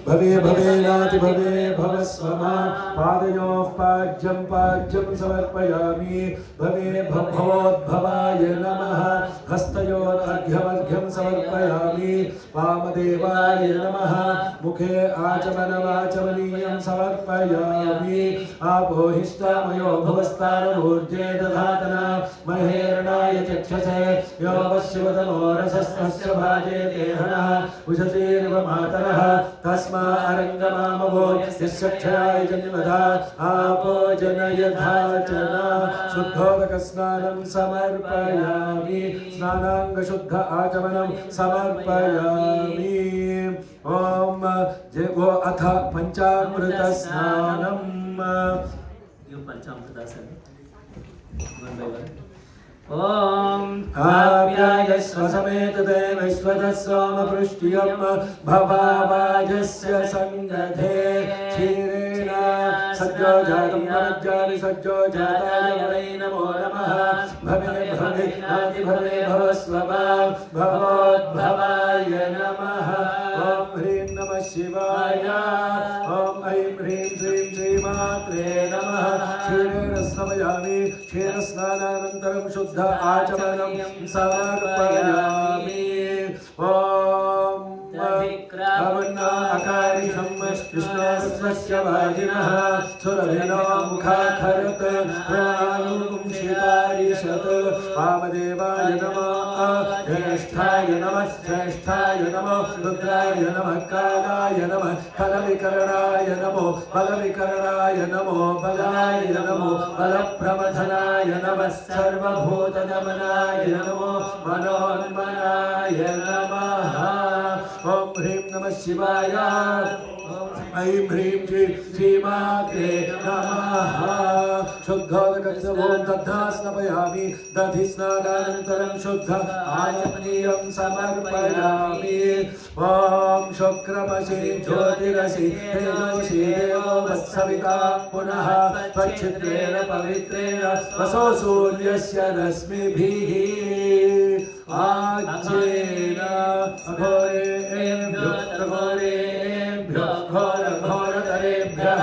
भवे भवेनाति भवे भवस्वमा पादयोः पाज्यं समर्पयामि भवे भवोद्भवाय नमः हस्तयोर्घ्यमर्घ्यं समर्पयामि वामदेवाय नमः मुखे आचमनवाचमनीयं समर्पयामि आपोहिष्टामयो भवस्तारमूर्जे दधातना महेरणाय चक्षसे यो वश्यवदनो रसस्तस्य भाजे देहनः उषतीर्व मातरः तस्मा अरङ्गमामवो यस्यक्षयाय जन्मदा आपो जनयधाचना शुद्धोदकस्नानं समर्पयामि स्नानाङ्गशुद्ध आचमनं समर्पयामि ॐ वो अथ पञ्चामृतस्नानम् ओम आप्याय स्वसमेतते विश्वतः सोमपृष्टियं भवावाजस्य संगधे क्षीरेण सज्जो जातं वरज्जानि सज्जो जाताय वै नमो नमः भवे भवे नाति भवे भवस्वमा भवोद्भवाय नमः ॐ ह्रीं नमः शिवाय ॐ ऐं ह्रीं श्रीं श्रीमात्रे नमः क्षीरेण स्नापयामि क्षीरस्नानानन्तरं शुद्ध आचमनं समर्पयामि ॐ अकारिषं विष्णोर्स्वस्य वाजिनः सुरभिनो मुखाखरत् प्राणुंशितारिषत् वामदेवाय नमः ज्येष्ठाय नमः श्रेष्ठाय नमो रुद्राय नमः कालाय नमः फलविकरणाय नमो बलविकरणाय नमो बलाय नमो बलप्रमथनाय नमः सर्वभूतदमनाय नमो मनोन्मनाय नमः ॐ ह्रीं नमः शिवाय ऐं ह्रीं श्रीं श्रीमात्रे नमः शुद्धोदकस्य दध्ना स्नापयामि दधि स्नानानन्तरं शुद्ध आचमनीयं समर्पयामि ॐ शुक्रमसि ज्योतिरसि तेजोषि देवो वत्सविता पुनः त्वच्छिद्रेण पवित्रेण वसो सूर्यस्य रश्मिभिः आज्येन अघोरेभ्यो घोरेभ्यो घोरघोरतरेभ्यः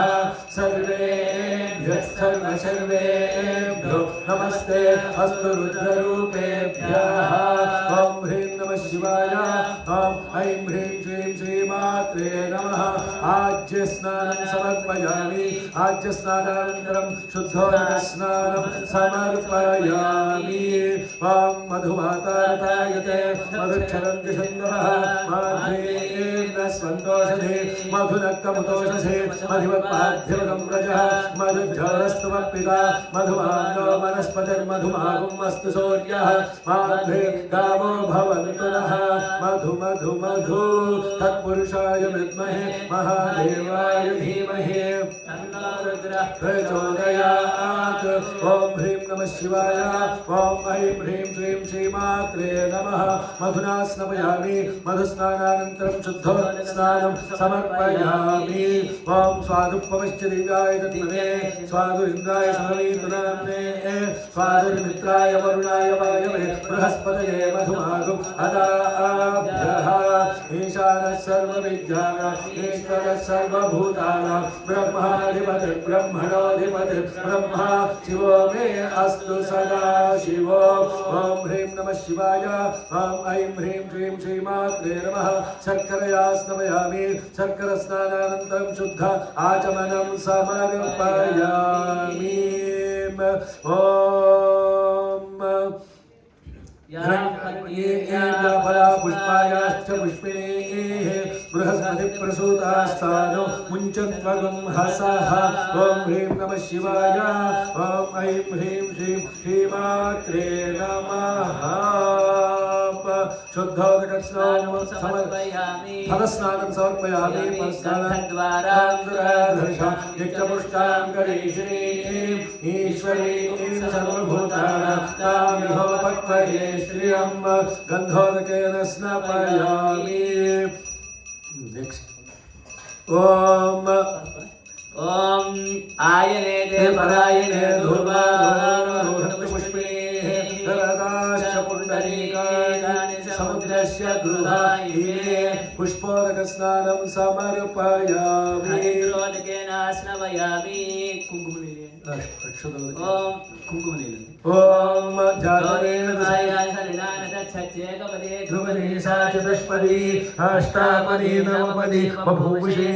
सर्वेभ्यः सर्वेभ्यो नमस्ते अस्तु रुद्ररूपेभ्यः ॐ ह्रीं नमः शिवाय ॐ ऐं ह्रीं श्रीं श्रीमात्रे नमः आज्यस्नानं समर्पयामि आज्यस्नानानन्तरं शुद्धोदकस्नानं समर्पयामि ॐ मधुमातारतायते मधुक्षरन्ति सिन्धवः माध्वेन स्वन्तोषधे मधुनक्तमुतोषसे मधिवत्पाध्यवतं व्रजः मधुज्जौरस्तुमप्पिता मधुमानो वनस्पतिर्मधुमागुमस्तु सूर्यः माध्वे गावो भवन्तु नः मधु मधु मधु तत्पुरुषाय विद्महे महादेवाय धीमहि तन्नो रुद्रः प्रचोदयात् ॐ ह्रीं नमः शिवाय ॐ ऐं ह्रीं श्रीं श्रीमात्रे नमः मधुना स्नापयामि मधुस्नानानन्तरं शुद्धोदकस्नानं समर्पयामि ॐ स्वादुपविश्चिदिव्याय तन्मे स्वादुरिन्द्राय समवीतनाम्ने स्वादुर्मित्राय वरुणाय वायवे बृहस्पतये मधुमागुम् अदाभ्यः ईशानः सर्वविद्यानां ईश्वरः सर्वभूतानां ब्रह्माधिपतिर्ब्रह्मणोऽधिपतिः ब्रह्मा शिवो मे अस्तु सदा शिवो ॐ ह्रीं नमः शिवाय ॐ ऐं ह्रीं श्रीं श्रीमात्रे नमः शर्करया स्नापयामि शर्करस्नानानन्तरं शुद्ध आचमनं समर्पयामि ॐ फला पुष्पायाश्च पुष्पिणीः बृहस्पतिप्रसूतास्तानो मुञ्चन्त्वगं हसः ॐ ह्रीं नमः शिवाय ॐ ऐं ह्रीं श्रीं श्रीमात्रे नमः शुद्धोदकस्नानं समर्पयामि फलस्नानं समर्पयामि फलस्नानद्वाराधर्षा नित्यपुष्टां करीश्रीं ईश्वरीं सर्वभूतानां तामिहोपक्वये श्रियं गन्धोदकेन स्नापयामि नेक्स्ट ओम आयने देवरायने धूर्वारोहण पुष्पिणे दरदाश्च पुण्डरीकानि समुद्रस्य तस्य गृहाये पुष्पोदकस्नानं समर्पयामि हरिद्रोदकेन स्नवयामि कुङ्कुमनीले ओम कुङ्कुमनीले ओम जातवेन ध्रुवने ध्रुवने सा चतुष्पदी अष्टापदी नवपदी बभूषे